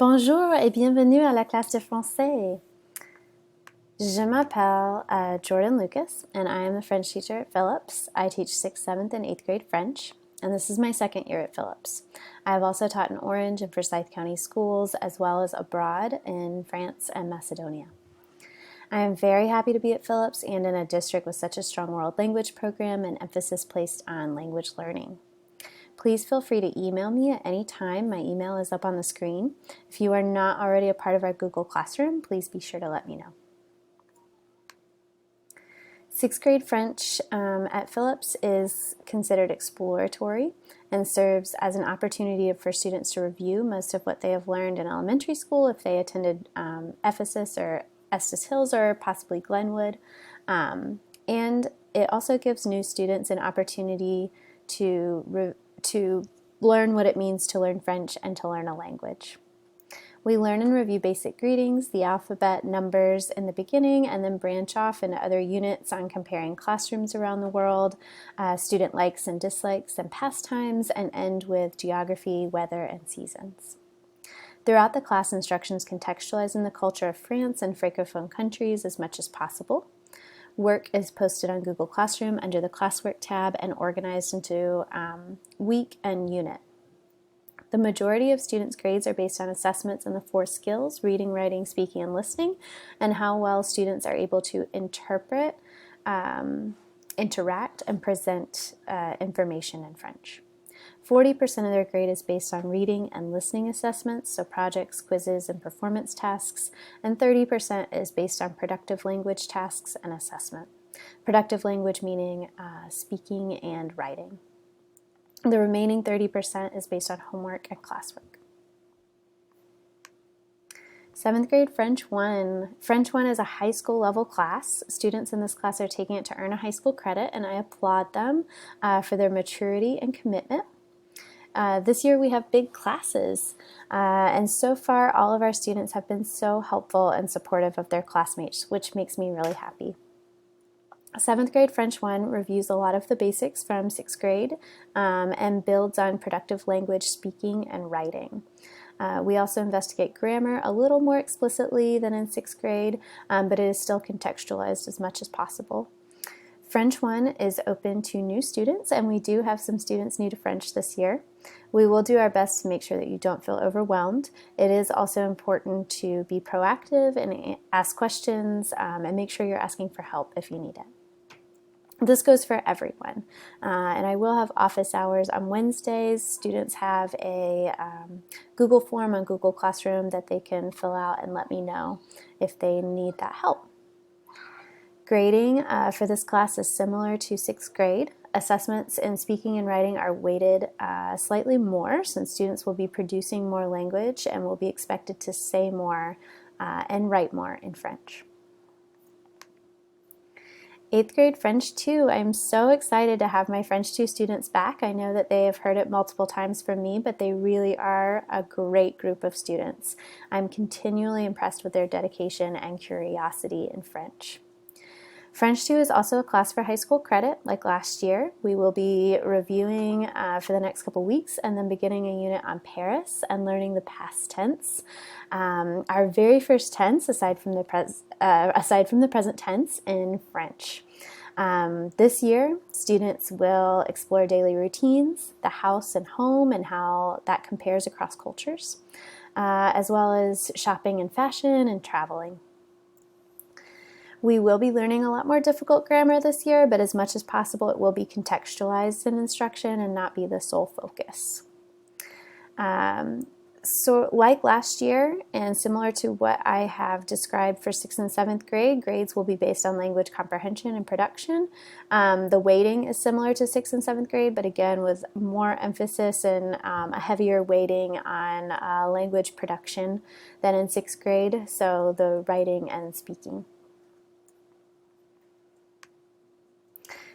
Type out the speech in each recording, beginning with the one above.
Bonjour et bienvenue à la classe de français. Je m'appelle Jordan Lucas and I am the French teacher at Phillips. I teach 6th, 7th, and 8th grade French, and this is my second year at Phillips. I have also taught in Orange and Forsyth County schools, as well as abroad in France and Macedonia. I am very happy to be at Phillips and in a district with such a strong world language program and emphasis placed on language learning. Please feel free to email me at any time. My email is up on the screen. If you are not already a part of our Google Classroom, please be sure to let me know. 6th grade French at Phillips is considered exploratory and serves as an opportunity for students to review most of what they have learned in elementary school if they attended Ephesus or Estes Hills or possibly Glenwood. And it also gives new students an opportunity to learn what it means to learn French and to learn a language. We learn and review basic greetings, the alphabet, numbers in the beginning, and then branch off into other units on comparing classrooms around the world, student likes and dislikes and pastimes, and end with geography, weather, and seasons. Throughout the class, instructions contextualize in the culture of France and Francophone countries as much as possible. Work is posted on Google Classroom under the Classwork tab and organized into week and unit. The majority of students' grades are based on assessments in the 4 skills: reading, writing, speaking, and listening, and how well students are able to interpret, interact, and present information in French. 40% of their grade is based on reading and listening assessments, so projects, quizzes, and performance tasks, and 30% is based on productive language tasks and assessment. Productive language meaning speaking and writing. The remaining 30% is based on homework and classwork. 7th grade French 1. French 1 is a high school level class. Students in this class are taking it to earn a high school credit, and I applaud them for their maturity and commitment. This year we have big classes, and so far all of our students have been so helpful and supportive of their classmates, which makes me really happy. 7th grade French 1 reviews a lot of the basics from 6th grade and builds on productive language speaking and writing. We also investigate grammar a little more explicitly than in 6th grade, but it is still contextualized as much as possible. French 1 is open to new students, and we do have some students new to French this year. We will do our best to make sure that you don't feel overwhelmed. It is also important to be proactive and ask questions and make sure you're asking for help if you need it. This goes for everyone, and I will have office hours on Wednesdays. Students have a Google form on Google Classroom that they can fill out and let me know if they need that help. Grading for this class is similar to 6th grade. Assessments in speaking and writing are weighted slightly more since students will be producing more language and will be expected to say more and write more in French. 8th grade French 2. I'm so excited to have my French 2 students back. I know that they have heard it multiple times from me, but they really are a great group of students. I'm continually impressed with their dedication and curiosity in French. French 2 is also a class for high school credit, like last year. We will be reviewing for the next couple weeks and then beginning a unit on Paris and learning the past tense. Our very first tense, aside from the present tense, in French. This year, students will explore daily routines, the house and home, and how that compares across cultures, as well as shopping and fashion and traveling. We will be learning a lot more difficult grammar this year, but as much as possible it will be contextualized in instruction and not be the sole focus. So like last year, and similar to what I have described for 6th and 7th grade, grades will be based on language comprehension and production. The weighting is similar to 6th and 7th grade, but again with more emphasis and a heavier weighting on language production than in 6th grade, so the writing and speaking.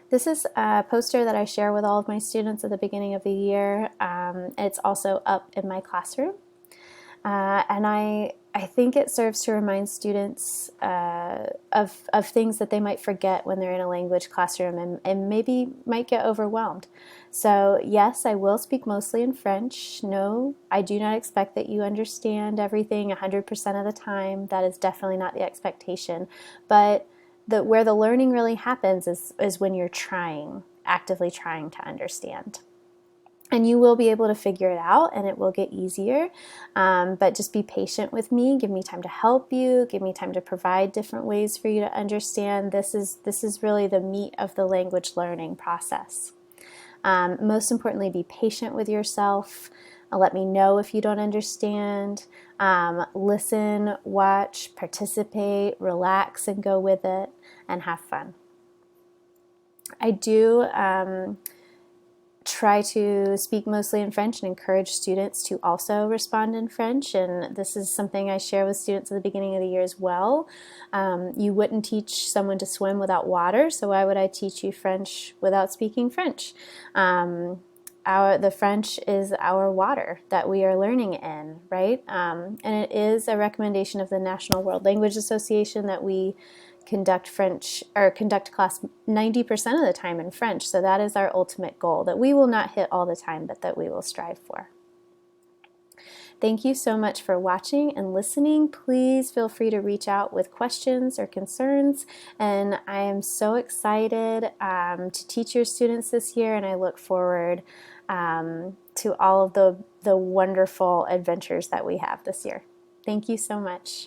This is a poster that I share with all of my students at the beginning of the year. It's also up in my classroom. And I I think it serves to remind students of things that they might forget when they're in a language classroom and maybe might get overwhelmed. So yes, I will speak mostly in French. No, I do not expect that you understand everything 100% of the time. That is definitely not the expectation. But where the learning really happens is when you're actively trying to understand. And you will be able to figure it out and it will get easier. But just be patient with me. Give me time to help you. Give me time to provide different ways for you to understand. This is really the meat of the language learning process. Most importantly, be patient with yourself. Let me know if you don't understand. Listen, watch, participate, relax, and go with it, and have fun. I do try to speak mostly in French and encourage students to also respond in French, and this is something I share with students at the beginning of the year as well. You wouldn't teach someone to swim without water, so why would I teach you French without speaking French? The French is our water that we are learning in, right? And it is a recommendation of the National World Language Association that we conduct class 90% of the time in French. So that is our ultimate goal, that we will not hit all the time, but that we will strive for. Thank you so much for watching and listening. Please feel free to reach out with questions or concerns. And I am so excited to teach your students this year, and I look forward to all of the wonderful adventures that we have this year. Thank you so much.